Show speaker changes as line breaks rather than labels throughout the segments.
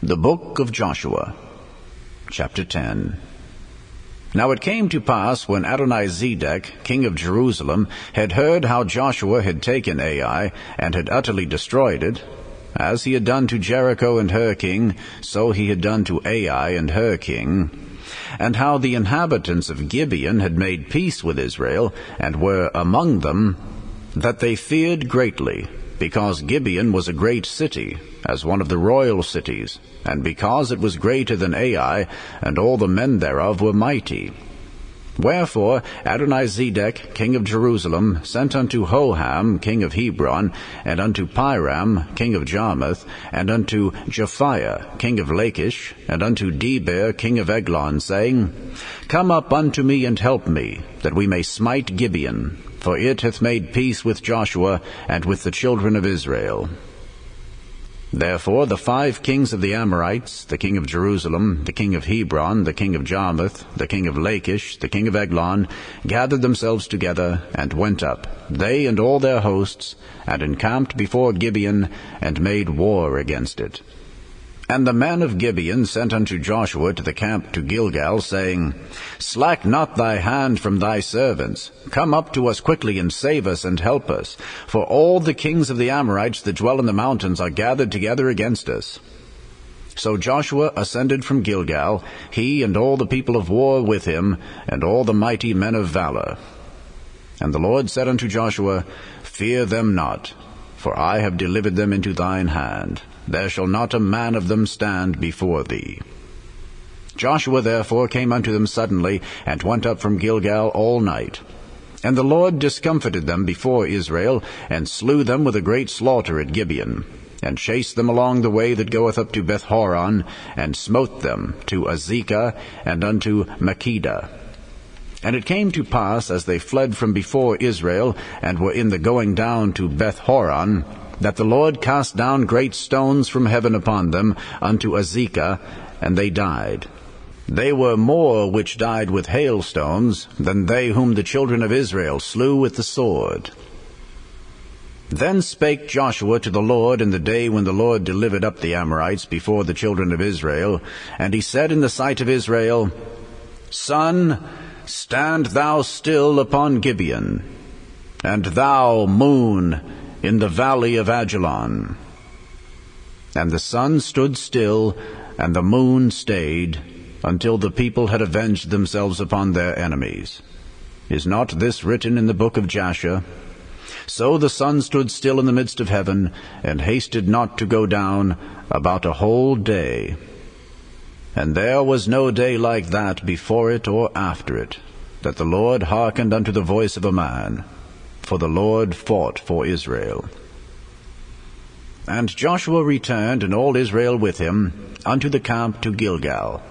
The Book of Joshua, Chapter 10. Now it came to pass, when Adonizedek, king of Jerusalem, had heard how Joshua had taken Ai, and had utterly destroyed it, as he had done to Jericho and her king, so he had done to Ai and her king, and how the inhabitants of Gibeon had made peace with Israel, and were among them, that they feared greatly, because Gibeon was a great city, as one of the royal cities, and because it was greater than Ai, and all the men thereof were mighty. Wherefore Adonizedek, king of Jerusalem, sent unto Hoham, king of Hebron, and unto Piram, king of Jarmuth, and unto Japhiah, king of Lachish, and unto Deber, king of Eglon, saying, Come up unto me and help me, that we may smite Gibeon, for it hath made peace with Joshua and with the children of Israel. Therefore the 5 kings of the Amorites, the king of Jerusalem, the king of Hebron, the king of Jarmuth, the king of Lachish, the king of Eglon, gathered themselves together, and went up, they and all their hosts, and encamped before Gibeon, and made war against it. And the men of Gibeon sent unto Joshua to the camp to Gilgal, saying, Slack not thy hand from thy servants. Come up to us quickly, and save us, and help us. For all the kings of the Amorites that dwell in the mountains are gathered together against us. So Joshua ascended from Gilgal, he and all the people of war with him, and all the mighty men of valor. And the Lord said unto Joshua, Fear them not, for I have delivered them into thine hand. There shall not a man of them stand before thee. Joshua therefore came unto them suddenly, and went up from Gilgal all night. And the Lord discomfited them before Israel, and slew them with a great slaughter at Gibeon, and chased them along the way that goeth up to Bethhoron, and smote them to Azekah, and unto Makkedah. And it came to pass, as they fled from before Israel, and were in the going down to Bethhoron, that the Lord cast down great stones from heaven upon them unto Azekah, and they died. They were more which died with hailstones than they whom the children of Israel slew with the sword. Then spake Joshua to the Lord in the day when the Lord delivered up the Amorites before the children of Israel, and he said in the sight of Israel, Sun, stand thou still upon Gibeon, and thou, moon, in the valley of Ajalon. And the sun stood still, and the moon stayed, until the people had avenged themselves upon their enemies. Is not this written in the book of Jasher? So the sun stood still in the midst of heaven, and hasted not to go down about a whole day. And there was no day like that before it or after it, that the Lord hearkened unto the voice of a man. For the Lord fought for Israel. And Joshua returned, and all Israel with him, unto the camp to Gilgal.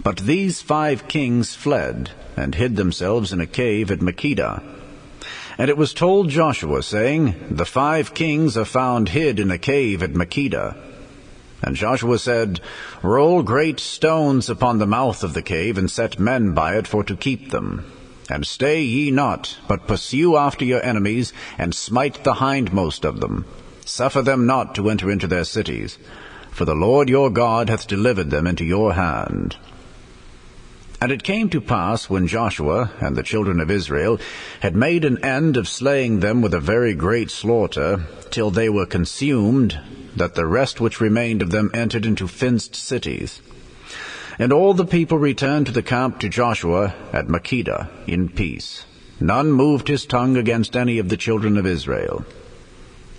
But these 5 kings fled, and hid themselves in a cave at Makkedah. And it was told Joshua, saying, The 5 kings are found hid in a cave at Makkedah. And Joshua said, Roll great stones upon the mouth of the cave, and set men by it for to keep them. And stay ye not, but pursue after your enemies, and smite the hindmost of them. Suffer them not to enter into their cities, for the Lord your God hath delivered them into your hand. And it came to pass, when Joshua and the children of Israel had made an end of slaying them with a very great slaughter, till they were consumed, that the rest which remained of them entered into fenced cities. And all the people returned to the camp to Joshua at Makkedah in peace. None moved his tongue against any of the children of Israel.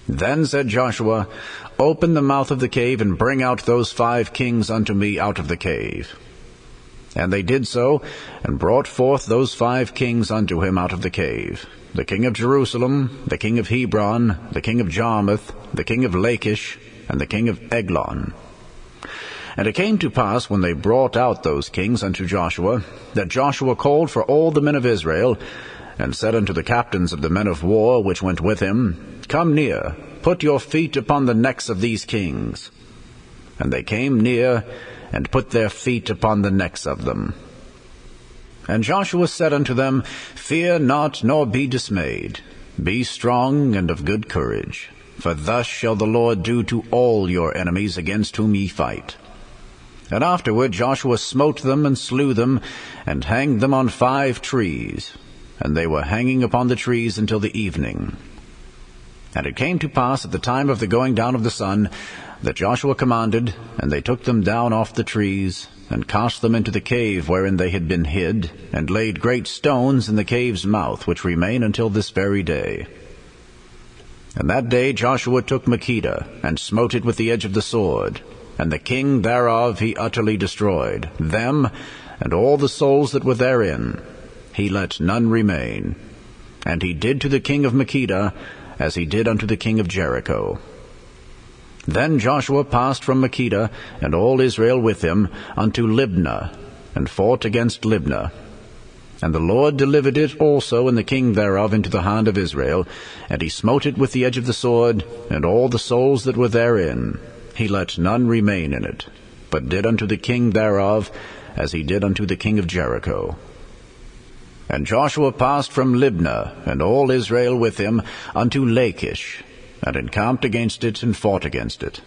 Then said Joshua, Open the mouth of the cave, and bring out those 5 kings unto me out of the cave. And they did so, and brought forth those 5 kings unto him out of the cave, the king of Jerusalem, the king of Hebron, the king of Jarmuth, the king of Lachish, and the king of Eglon. And it came to pass, when they brought out those kings unto Joshua, that Joshua called for all the men of Israel, and said unto the captains of the men of war which went with him, Come near, put your feet upon the necks of these kings. And they came near, and put their feet upon the necks of them. And Joshua said unto them, Fear not, nor be dismayed. Be strong and of good courage. For thus shall the Lord do to all your enemies against whom ye fight. And afterward Joshua smote them and slew them, and hanged them on 5 trees. And they were hanging upon the trees until the evening. And it came to pass at the time of the going down of the sun, that Joshua commanded, and they took them down off the trees, and cast them into the cave wherein they had been hid, and laid great stones in the cave's mouth, which remain until this very day. And that day Joshua took Makkedah, and smote it with the edge of the sword, and the king thereof he utterly destroyed, them, and all the souls that were therein. He let none remain. And he did to the king of Makkedah as he did unto the king of Jericho. Then Joshua passed from Makkedah, and all Israel with him, unto Libnah, and fought against Libnah. And the Lord delivered it also and the king thereof into the hand of Israel, and he smote it with the edge of the sword, and all the souls that were therein. He let none remain in it, but did unto the king thereof as he did unto the king of Jericho. And Joshua passed from Libnah, and all Israel with him, unto Lachish, and encamped against it, and fought against it.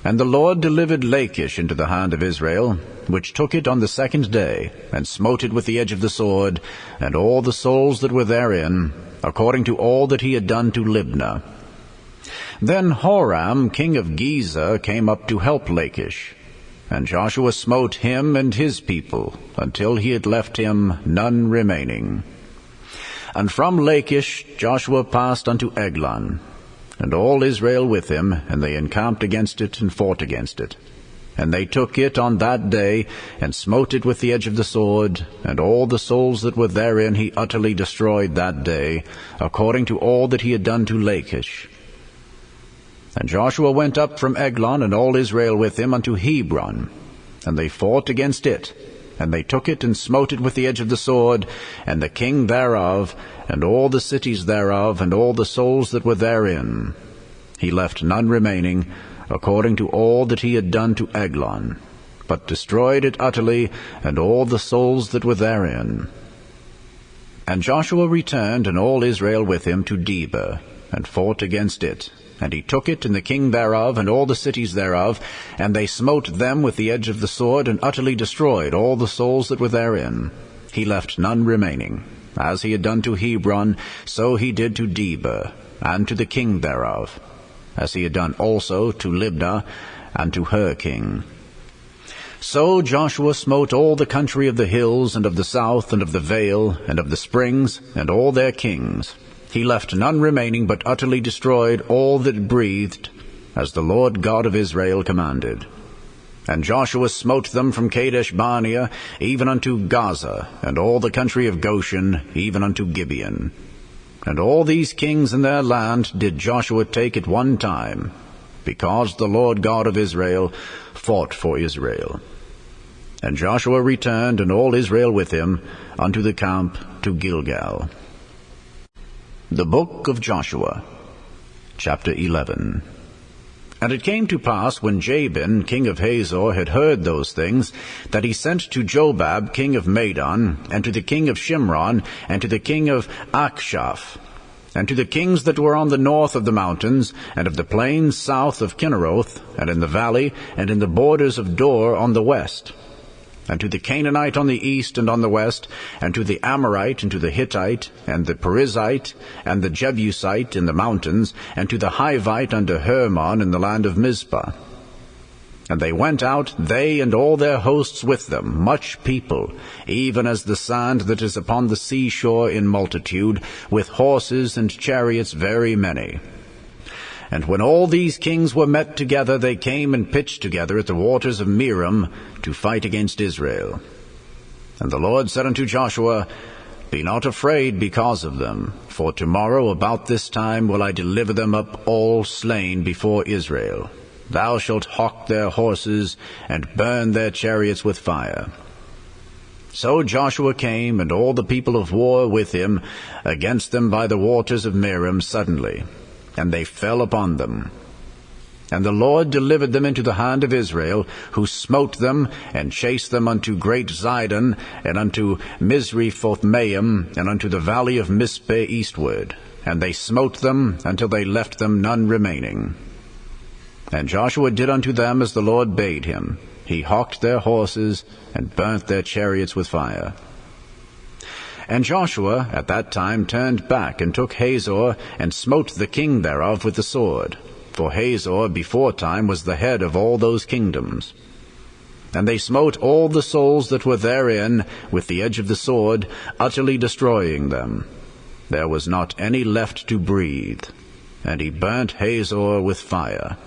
And the Lord delivered Lachish into the hand of Israel, which took it on the 2nd day, and smote it with the edge of the sword, and all the souls that were therein, according to all that he had done to Libnah. Then Horam king of Gezer came up to help Lachish, and Joshua smote him and his people, until he had left him none remaining. And from Lachish Joshua passed unto Eglon, and all Israel with him, and they encamped against it, and fought against it. And they took it on that day, and smote it with the edge of the sword, and all the souls that were therein he utterly destroyed that day, according to all that he had done to Lachish. And Joshua went up from Eglon, and all Israel with him, unto Hebron, and they fought against it. And they took it, and smote it with the edge of the sword, and the king thereof, and all the cities thereof, and all the souls that were therein. He left none remaining, according to all that he had done to Eglon, but destroyed it utterly, and all the souls that were therein. And Joshua returned, and all Israel with him, to Debir, and fought against it. And he took it, and the king thereof, and all the cities thereof, and they smote them with the edge of the sword, and utterly destroyed all the souls that were therein. He left none remaining. As he had done to Hebron, so he did to Debir, and to the king thereof, as he had done also to Libnah, and to her king. So Joshua smote all the country of the hills, and of the south, and of the vale, and of the springs, and all their kings. He left none remaining, but utterly destroyed all that breathed, as the Lord God of Israel commanded. And Joshua smote them from Kadesh-barnea, even unto Gaza, and all the country of Goshen, even unto Gibeon. And all these kings in their land did Joshua take at one time, because the Lord God of Israel fought for Israel. And Joshua returned, and all Israel with him, unto the camp to Gilgal. The Book of Joshua, Chapter 11. And it came to pass, when Jabin king of Hazor had heard those things, that he sent to Jobab king of Madon, and to the king of Shimron, and to the king of Achshaph, and to the kings that were on the north of the mountains, and of the plains south of Kinneroth, and in the valley, and in the borders of Dor on the west, and to the Canaanite on the east and on the west, and to the Amorite, and to the Hittite, and the Perizzite, and the Jebusite in the mountains, and to the Hivite under Hermon in the land of Mizpah. And they went out, they and all their hosts with them, much people, even as the sand that is upon the seashore in multitude, with horses and chariots very many. And when all these kings were met together, they came and pitched together at the waters of Merom to fight against Israel. And the Lord said unto Joshua, Be not afraid because of them, for tomorrow about this time will I deliver them up all slain before Israel. Thou shalt hawk their horses, and burn their chariots with fire. So Joshua came, and all the people of war with him, against them by the waters of Merom suddenly, and they fell upon them. And the Lord delivered them into the hand of Israel, who smote them, and chased them unto great Zidon, and unto Misrephothmaim, and unto the valley of Mizpeh eastward. And they smote them, until they left them none remaining. And Joshua did unto them as the Lord bade him, he hocked their horses and burnt their chariots with fire. And Joshua at that time turned back and took Hazor, and smote the king thereof with the sword. For Hazor beforetime was the head of all those kingdoms. And they smote all the souls that were therein with the edge of the sword, utterly destroying them. There was not any left to breathe. And he burnt Hazor with fire.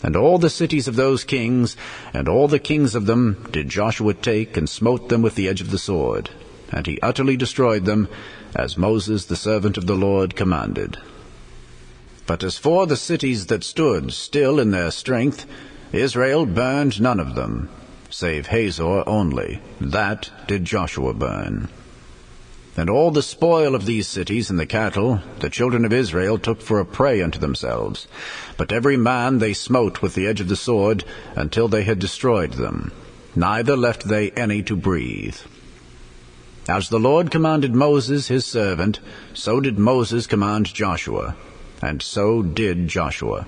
And all the cities of those kings, and all the kings of them, did Joshua take, and smote them with the edge of the sword. And he utterly destroyed them, as Moses the servant of the Lord commanded. But as for the cities that stood still in their strength, Israel burned none of them, save Hazor only. That did Joshua burn. And all the spoil of these cities and the cattle the children of Israel took for a prey unto themselves. But every man they smote with the edge of the sword, until they had destroyed them. Neither left they any to breathe. As the Lord commanded Moses his servant, so did Moses command Joshua, and so did Joshua.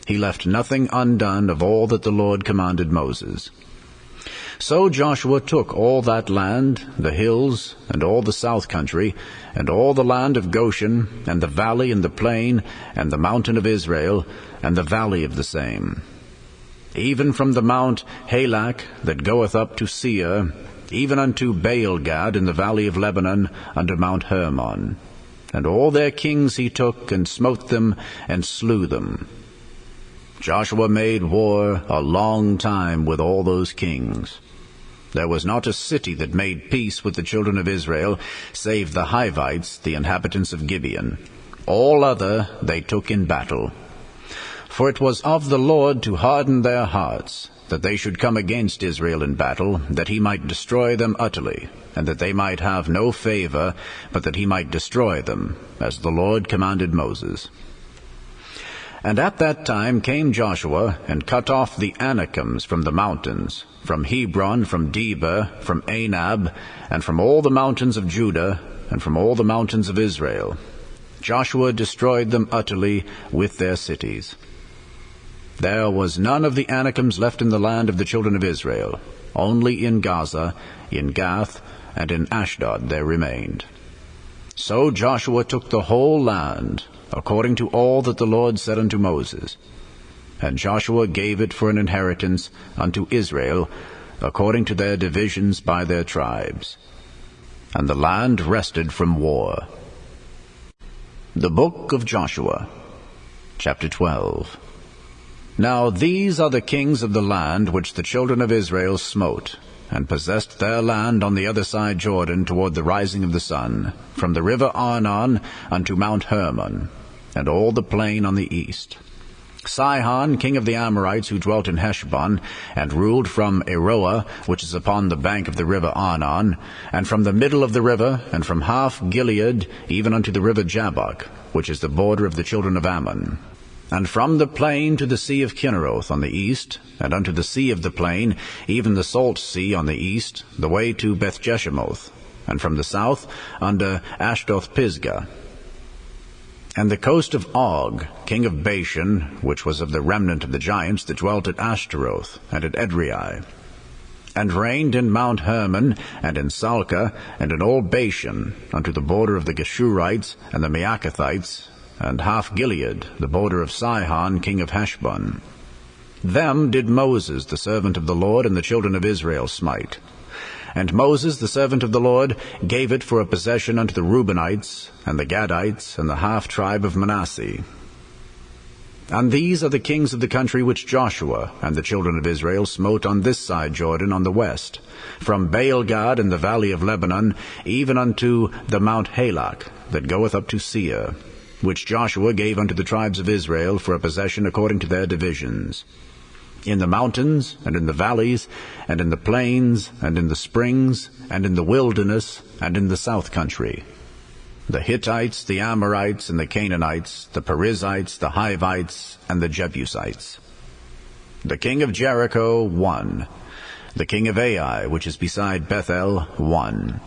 He left nothing undone of all that the Lord commanded Moses. So Joshua took all that land, the hills, and all the south country, and all the land of Goshen, and the valley and the plain, and the mountain of Israel, and the valley of the same. Even from the mount Halak that goeth up to Seir, even unto Baal-gad in the valley of Lebanon, under Mount Hermon. And all their kings he took, and smote them, and slew them. Joshua made war a long time with all those kings. There was not a city that made peace with the children of Israel, save the Hivites, the inhabitants of Gibeon. All other they took in battle. For it was of the Lord to harden their hearts, that they should come against Israel in battle, that he might destroy them utterly, and that they might have no favor, but that he might destroy them, as the Lord commanded Moses. And at that time came Joshua, and cut off the Anakims from the mountains, from Hebron, from Debir, from Anab, and from all the mountains of Judah, and from all the mountains of Israel. Joshua destroyed them utterly with their cities. There was none of the Anakims left in the land of the children of Israel. Only in Gaza, in Gath, and in Ashdod there remained. So Joshua took the whole land, according to all that the Lord said unto Moses. And Joshua gave it for an inheritance unto Israel, according to their divisions by their tribes. And the land rested from war. The Book of Joshua, chapter 12. Now these are the kings of the land which the children of Israel smote, and possessed their land on the other side Jordan toward the rising of the sun, from the river Arnon unto Mount Hermon, and all the plain on the east. Sihon, king of the Amorites, who dwelt in Heshbon, and ruled from Aroah, which is upon the bank of the river Arnon, and from the middle of the river, and from half Gilead, even unto the river Jabbok, which is the border of the children of Ammon. And from the plain to the sea of Kinneroth on the east, and unto the sea of the plain, even the salt sea on the east, the way to Beth-Jeshemoth, and from the south under Ashdoth-Pisgah. And the coast of Og, king of Bashan, which was of the remnant of the giants that dwelt at Ashtaroth and at Edrei, and reigned in Mount Hermon, and in Salcah, and in all Bashan, unto the border of the Geshurites and the Maacathites, and half Gilead, the border of Sihon, king of Heshbon. Them did Moses, the servant of the Lord, and the children of Israel smite. And Moses, the servant of the Lord, gave it for a possession unto the Reubenites, and the Gadites, and the half-tribe of Manasseh. And these are the kings of the country which Joshua and the children of Israel smote on this side Jordan on the west, from Baal-gad in the valley of Lebanon, even unto the Mount Halak, that goeth up to Seir, which Joshua gave unto the tribes of Israel for a possession according to their divisions. In the mountains, and in the valleys, and in the plains, and in the springs, and in the wilderness, and in the south country. The Hittites, the Amorites, and the Canaanites, the Perizzites, the Hivites, and the Jebusites. The king of Jericho, 1. The king of Ai, which is beside Bethel, 1.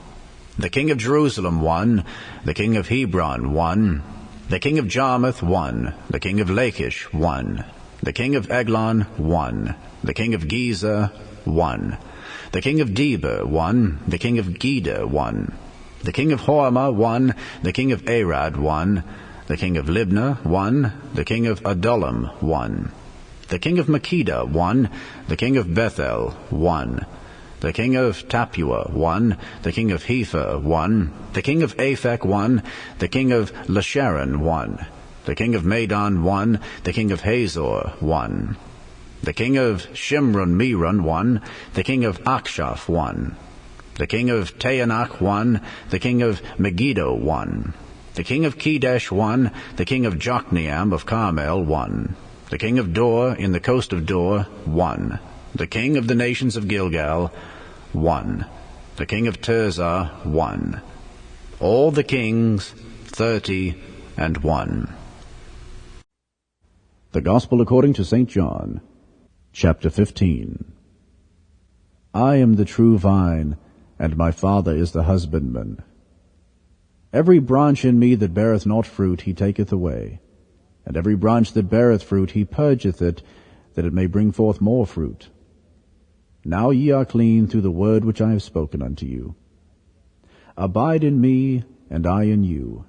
The king of Jerusalem, 1. The king of Hebron, 1. The king of Jarmuth, 1. The king of Lachish, 1. The king of Eglon, 1. The king of Gezer, 1. The king of Debir, 1. The king of Geder, 1. The king of Hormah, 1. The king of Arad, 1. The king of Libnah, 1. The king of Adullam, 1. The king of Makkedah, 1. The king of Bethel, 1. The king of Tappuah, 1. The king of Hepher, 1. The king of Aphek, 1. The king of Lasharon, 1. The king of Madon, 1. The king of Hazor, 1. The king of Shimron-Meron, 1. The king of Akshaph, 1. The king of Taanach, 1. The king of Megiddo, 1. The king of Kedesh, 1. The king of Jokneam of Carmel, 1. The king of Dor in the coast of Dor, 1. The king of the nations of Gilgal, 1. The king of Tirzah, 1. All the kings, 30,1.
The Gospel according to St. John, chapter 15. I am the true vine, and my Father is the husbandman. Every branch in me that beareth not fruit he taketh away, and every branch that beareth fruit he purgeth it, that it may bring forth more fruit. Now ye are clean through the word which I have spoken unto you. Abide in me, and I in you.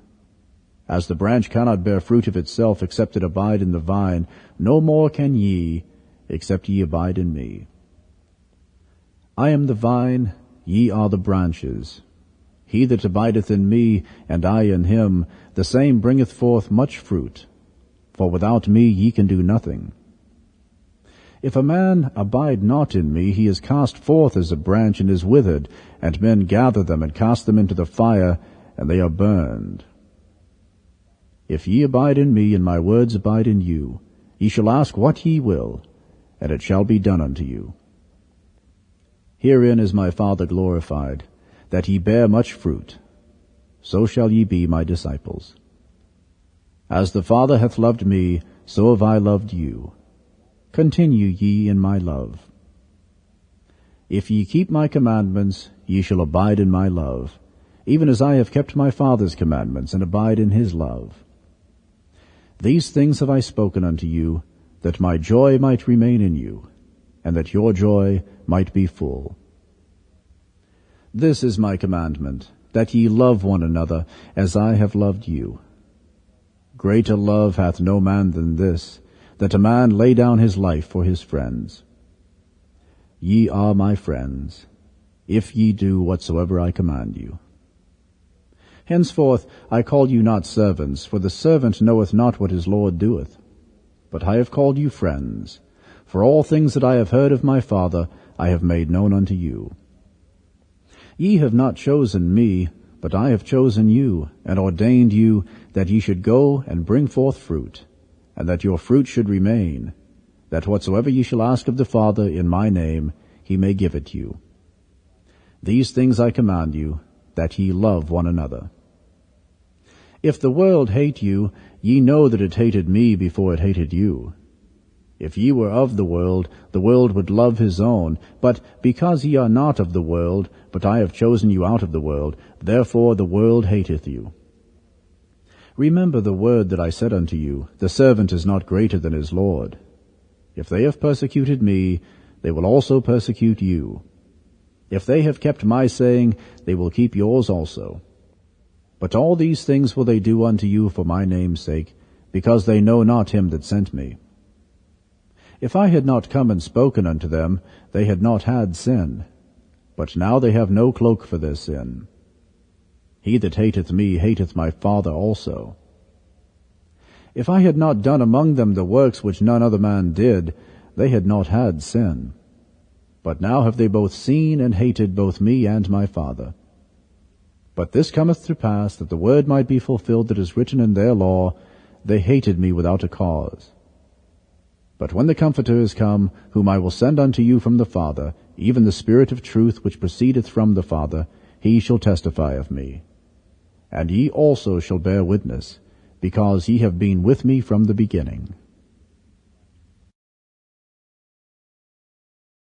As the branch cannot bear fruit of itself except it abide in the vine, no more can ye, except ye abide in me. I am the vine, ye are the branches. He that abideth in me, and I in him, the same bringeth forth much fruit. For without me ye can do nothing. If a man abide not in me, he is cast forth as a branch and is withered, and men gather them and cast them into the fire, and they are burned. If ye abide in me, and my words abide in you, ye shall ask what ye will, and it shall be done unto you. Herein is my Father glorified, that ye bear much fruit. So shall ye be my disciples. As the Father hath loved me, so have I loved you. Continue ye in my love. If ye keep my commandments, ye shall abide in my love, even as I have kept my Father's commandments, and abide in his love. These things have I spoken unto you, that my joy might remain in you, and that your joy might be full. This is my commandment, that ye love one another, as I have loved you. Greater love hath no man than this, that a man lay down his life for his friends. Ye are my friends, if ye do whatsoever I command you. Henceforth I call you not servants, for the servant knoweth not what his Lord doeth. But I have called you friends, for all things that I have heard of my Father I have made known unto you. Ye have not chosen me, but I have chosen you, and ordained you, that ye should go and bring forth fruit, and that your fruit should remain, that whatsoever ye shall ask of the Father in my name, he may give it you. These things I command you, that ye love one another. If the world hate you, ye know that it hated me before it hated you. If ye were of the world would love his own. But because ye are not of the world, but I have chosen you out of the world, therefore the world hateth you. Remember the word that I said unto you, the servant is not greater than his Lord. If they have persecuted me, they will also persecute you. If they have kept my saying, they will keep yours also. But all these things will they do unto you for my name's sake, because they know not him that sent me. If I had not come and spoken unto them, they had not had sin. But now they have no cloak for their sin. He that hateth me hateth my Father also. If I had not done among them the works which none other man did, they had not had sin. But now have they both seen and hated both me and my Father. But this cometh to pass, that the word might be fulfilled that is written in their law, they hated me without a cause. But when the Comforter is come, whom I will send unto you from the Father, even the Spirit of truth which proceedeth from the Father, he shall testify of me. And ye also shall bear witness, because ye have been with me from the beginning.